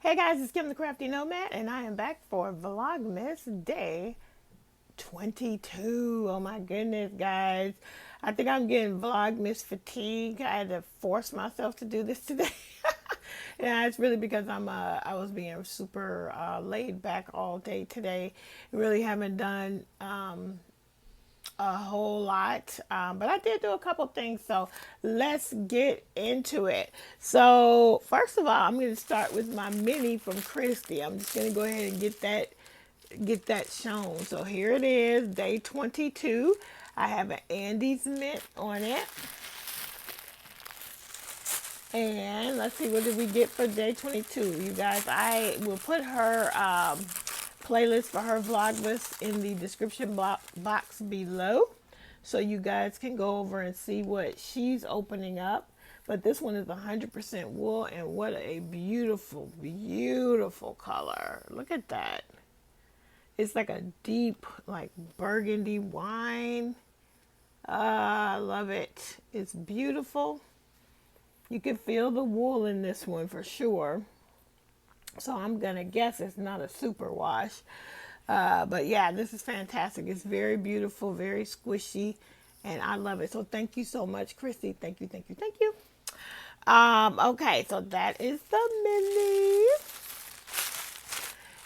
Hey guys, it's Kim the Crafty Nomad, and I am back for Vlogmas Day 22. Oh my goodness, guys. I think I'm getting Vlogmas fatigue. I had to force myself to do this today. Yeah, it's really because I was being super laid back all day today. Really haven't done a whole lot, but I did do a couple things, so let's get into it. So first of all, I'm going to start with my mini from Christy. I'm just going to go ahead and get that shown. So here it is, day 22. I have an Andes mint on it, and let's see, what did we get for day 22, you guys? I will put her playlist for her Vlogmas in the description box below, so you guys can go over and see what she's opening up. But this one is 100% wool, and what a beautiful, beautiful color. Look at that. It's like a deep, like burgundy wine. I love it. It's beautiful. You can feel the wool in this one for sure. So I'm going to guess it's not a super wash. But yeah, this is fantastic. It's very beautiful, very squishy, and I love it. So thank you so much, Christy. Thank you, thank you, thank you. Okay, so that is the mini.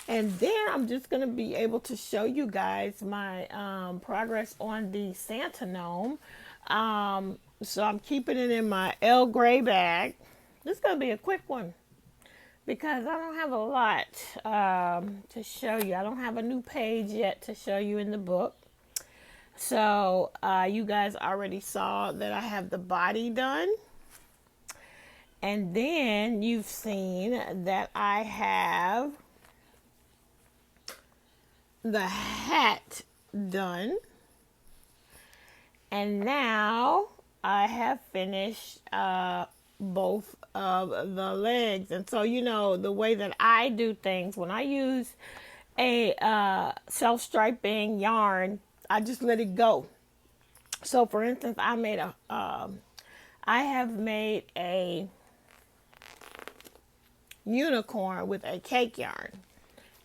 And then I'm just going to be able to show you guys my progress on the Santa gnome. So I'm keeping it in my L gray bag. This is going to be a quick one, because I don't have a lot to show you. I don't have a new page yet to show you in the book. So you guys already saw that I have the body done. And then you've seen that I have the hat done. And now I have finished both of the legs. And so, you know, the way that I do things, when I use a self-striping yarn, I just let it go. So for instance, I have made a unicorn with a cake yarn,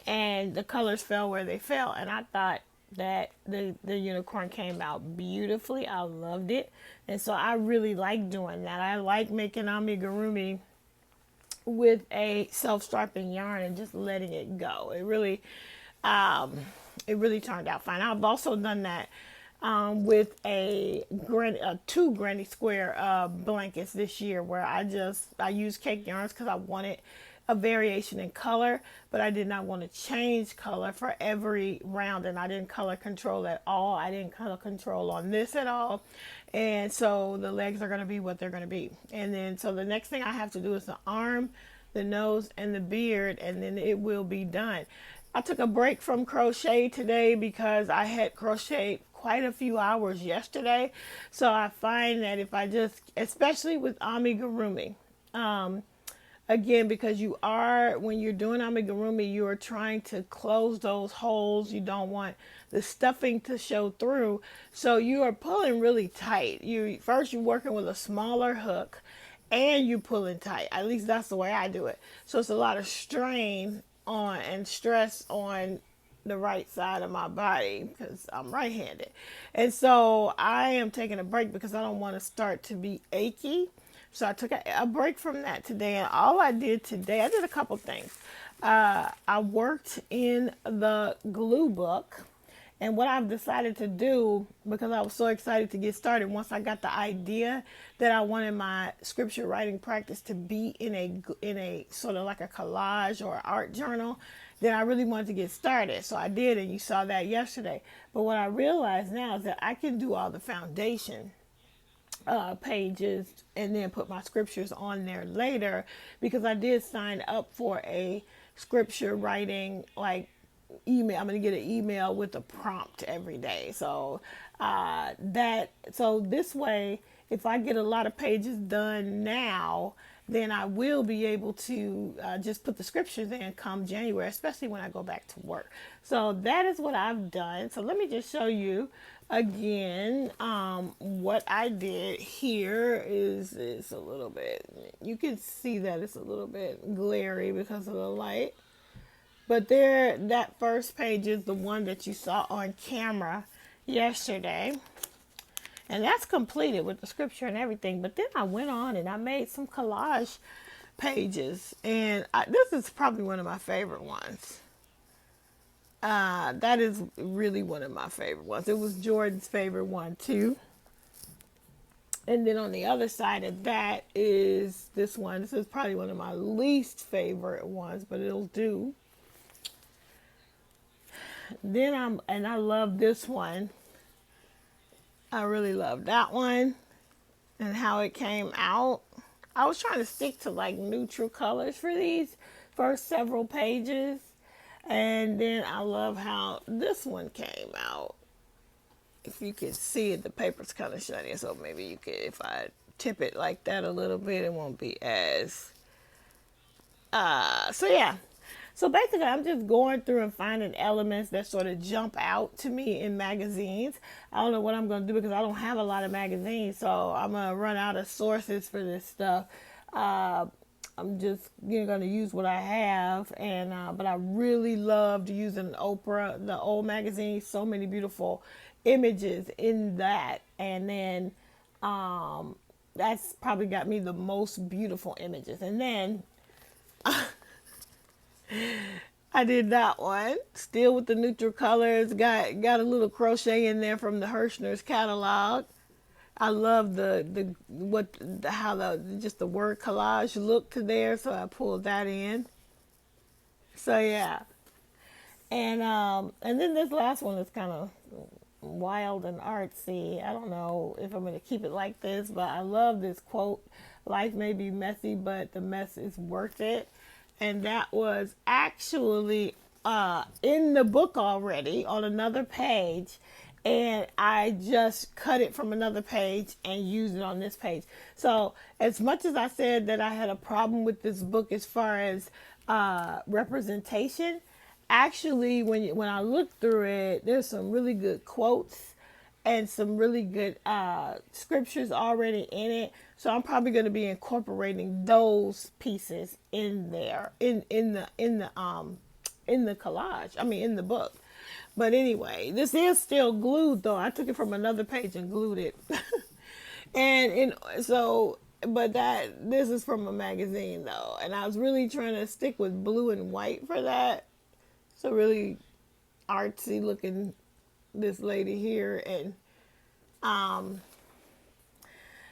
and the colors fell where they fell, and I thought that the unicorn came out beautifully. I loved it, and so I really like doing that. I like making amigurumi with a self-striping yarn and just letting it go. It really turned out fine. I've also done that with two granny square blankets this year, where I used cake yarns because I wanted a variation in color, but I did not want to change color for every round, and I didn't color control at all. I didn't color control on this at all, and so the legs are going to be what they're going to be. And then so the next thing I have to do is the arm, the nose, and the beard, and then it will be done. I took a break from crochet today because I had crocheted quite a few hours yesterday. So I find that if I just, especially with amigurumi, again, because when you're doing amigurumi, you are trying to close those holes. You don't want the stuffing to show through. So you are pulling really tight. You're working with a smaller hook, and you pulling tight. At least that's the way I do it. So it's a lot of strain on and stress on the right side of my body because I'm right-handed. And so I am taking a break because I don't want to start to be achy. So I took a break from that today, and all I did today, I did a couple things. I worked in the glue book, and what I've decided to do, because I was so excited to get started, once I got the idea that I wanted my scripture writing practice to be in a sort of like a collage or art journal, then I really wanted to get started. So I did, and you saw that yesterday. But what I realize now is that I can do all the foundation pages and then put my scriptures on there later, because I did sign up for a scripture writing email. I'm going to get an email with a prompt every day. So so this way, if I get a lot of pages done now, then I will be able to just put the scriptures in come January, especially when I go back to work. So that is what I've done. So let me just show you again what I did. Here is a little bit, you can see that it's a little bit glary because of the light. But there, that first page is the one that you saw on camera yesterday. And that's completed with the scripture and everything. But then I went on and I made some collage pages. And this is probably one of my favorite ones. That is really one of my favorite ones. It was Jordan's favorite one too. And then on the other side of that is this one. This is probably one of my least favorite ones, but it'll do. Then I love this one. I really love that one and how it came out. I was trying to stick to like neutral colors for these first several pages. And then I love how this one came out. If you can see it, the paper's kind of shiny, so maybe you could, if I tip it like that a little bit, it won't be as, so yeah. So basically, I'm just going through and finding elements that sort of jump out to me in magazines. I don't know what I'm going to do because I don't have a lot of magazines, so I'm going to run out of sources for this stuff. I'm just going to use what I have, and but I really loved using Oprah, the old magazine. So many beautiful images in that, and then that's probably got me the most beautiful images. And then I did that one, still with the neutral colors. Got a little crochet in there from the Hirschner's catalog. I love how the word collage looked there, so I pulled that in. So yeah, and then this last one is kind of wild and artsy. I don't know if I'm going to keep it like this, but I love this quote: "Life may be messy, but the mess is worth it." And that was actually in the book already on another page. And I just cut it from another page and used it on this page. So as much as I said that I had a problem with this book as far as representation, actually when I looked through it, there's some really good quotes and some really good scriptures already in it. So I'm probably going to be incorporating those pieces in there in the collage. I mean, in the book. But anyway, this is still glued though. I took it from another page and glued it. But this is from a magazine though, and I was really trying to stick with blue and white for that. So really artsy looking, this lady here. And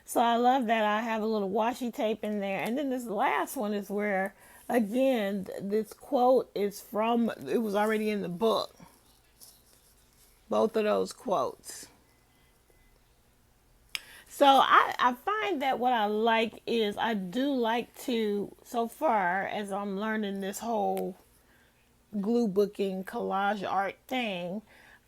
so I love that I have a little washi tape in there. And then this last one is where, again, this quote is from, it was already in the book. Both of those quotes. So I find that what I like is, I do like to, so far as I'm learning this whole glue booking collage art thing,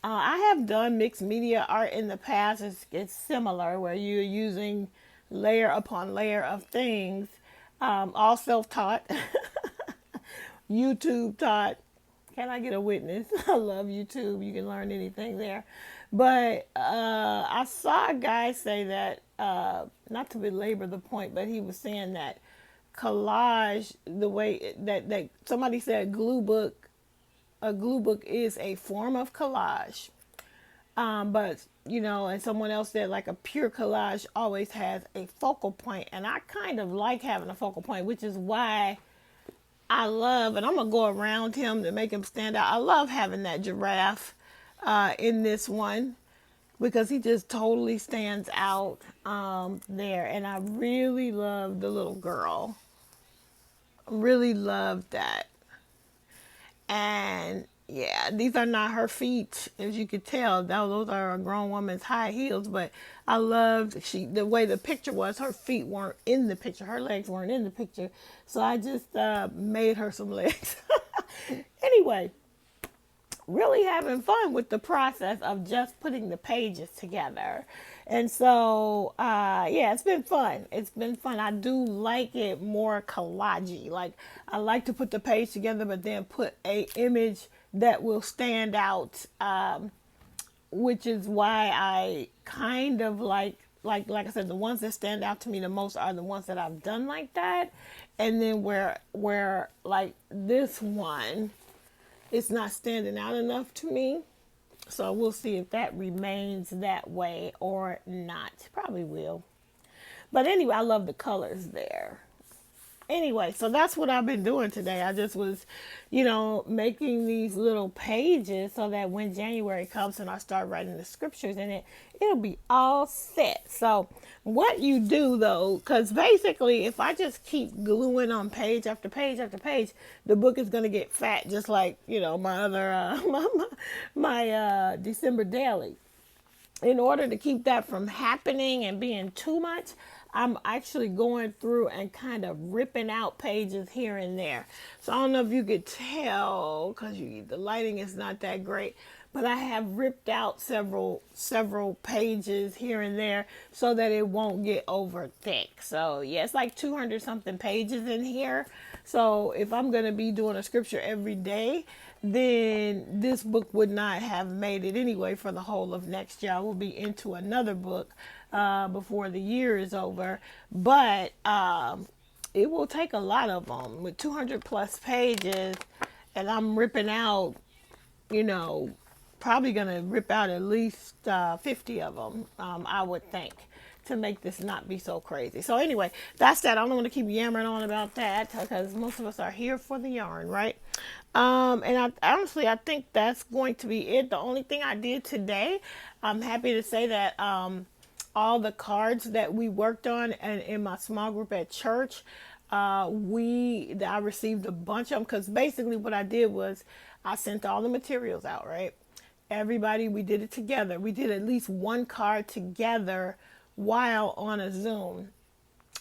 I have done mixed media art in the past. It's similar, where you're using layer upon layer of things, all self-taught, YouTube taught. Can I get a witness? I love YouTube. You can learn anything there. But I saw a guy say that, not to belabor the point, but he was saying that collage, the way that somebody said a glue book is a form of collage. But, and someone else said like a pure collage always has a focal point. And I kind of like having a focal point, which is why I love, and I'm going to go around him to make him stand out. I love having that giraffe in this one, because he just totally stands out there. And I really love the little girl. Really love that. And yeah, these are not her feet, as you could tell. Those are a grown woman's high heels. But I loved the way the picture was. Her feet weren't in the picture. Her legs weren't in the picture. So I just made her some legs. Anyway, really having fun with the process of just putting the pages together. And so, yeah, it's been fun. It's been fun. I do like it more collagey. Like, I like to put the page together, but then put a image that will stand out, which is why I kind of like I said, the ones that stand out to me the most are the ones that I've done like that. And then where like this one, it's not standing out enough to me. So we'll see if that remains that way or not. Probably will. But anyway, I love the colors there. Anyway, so that's what I've been doing today. I just was, making these little pages so that when January comes and I start writing the scriptures in it, it'll be all set. So what you do though, because basically if I just keep gluing on page after page after page, the book is going to get fat, just like, my other, my December daily. In order to keep that from happening and being too much, I'm actually going through and kind of ripping out pages here and there. So I don't know if you could tell because the lighting is not that great, but I have ripped out several pages here and there so that it won't get over thick. So yeah, it's like 200 something pages in here. So if I'm going to be doing a scripture every day, then this book would not have made it anyway for the whole of next year. I will be into another book before the year is over, but it will take a lot of them with 200 plus pages, and I'm ripping out, you know, probably going to rip out at least 50 of them, I would think, to make this not be so crazy. So anyway, that's that. I don't want to keep yammering on about that because most of us are here for the yarn, right? And honestly, I think that's going to be it. The only thing I did today, I'm happy to say that all the cards that we worked on and in my small group at church, I received a bunch of them because basically what I did was I sent all the materials out, right? Everybody, we did it together. We did at least one card together while on a Zoom.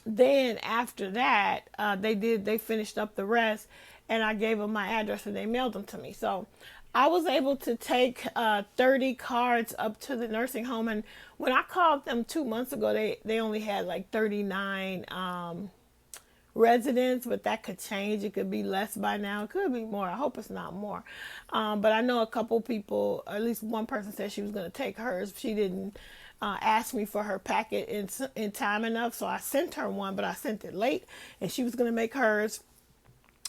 Then after that, they finished up the rest, and I gave them my address and they mailed them to me. So I was able to take 30 cards up to the nursing home. And when I called them 2 months ago, they only had like 39 residents, but that could change. It could be less by now. It could be more. I hope it's not more. But I know a couple people, at least one person said she was going to take hers. She didn't ask me for her packet in time enough, so I sent her one, but I sent it late, and she was going to make hers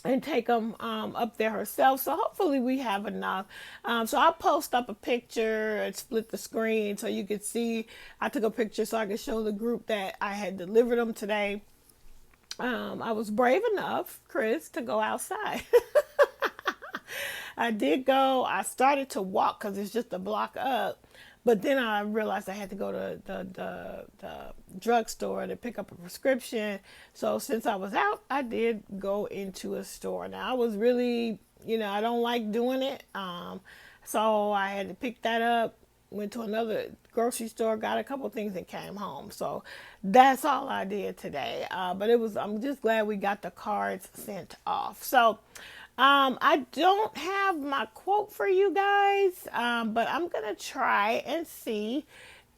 and take them up there herself. So hopefully we have enough. So I'll post up a picture and split the screen so you could see. I took a picture so I could show the group that I had delivered them today. I was brave enough, Chris, to go outside. I did go. I started to walk because it's just a block up. But then I realized I had to go to the drugstore to pick up a prescription. So since I was out, I did go into a store. Now I was really, I don't like doing it. So I had to pick that up. Went to another grocery store, got a couple things, and came home. So that's all I did today. But I'm just glad we got the cards sent off. So I don't have my quote for you guys, but I'm going to try and see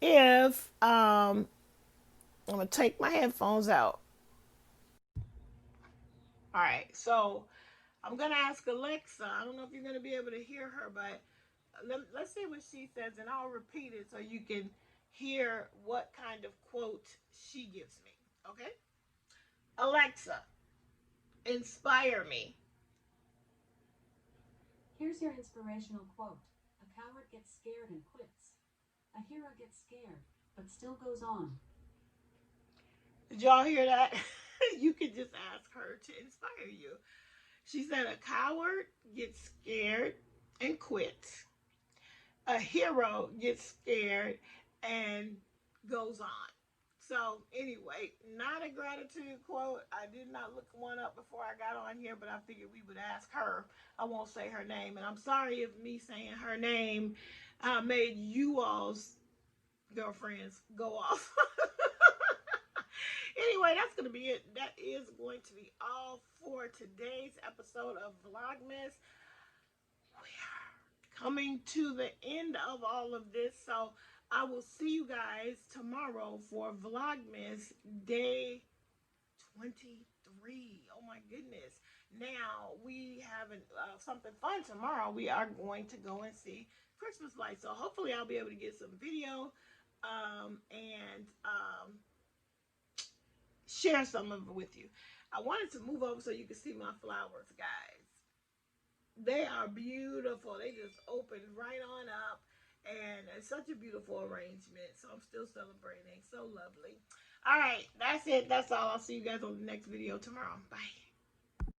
if I'm going to take my headphones out. All right, so I'm going to ask Alexa. I don't know if you're going to be able to hear her, but let's see what she says, and I'll repeat it so you can hear what kind of quote she gives me. Okay? Alexa, inspire me. Here's your inspirational quote. A coward gets scared and quits. A hero gets scared, but still goes on. Did y'all hear that? You could just ask her to inspire you. She said a coward gets scared and quits. A hero gets scared and goes on. So anyway, not a gratitude quote. I did not look one up before I got on here, but I figured we would ask her. I won't say her name, and I'm sorry if me saying her name made you all's girlfriends go off. Anyway, that's going to be it. That is going to be all for today's episode of Vlogmas. We are coming to the end of all of this. So I will see you guys tomorrow for Vlogmas Day 23. Oh my goodness. Now we have something fun tomorrow. We are going to go and see Christmas lights. So hopefully I'll be able to get some video and share some of it with you. I wanted to move over so you can see my flowers, guys. They are beautiful. They just opened right on up. And it's such a beautiful arrangement. So I'm still celebrating. So lovely. All right. That's it. That's all. I'll see you guys on the next video tomorrow. Bye.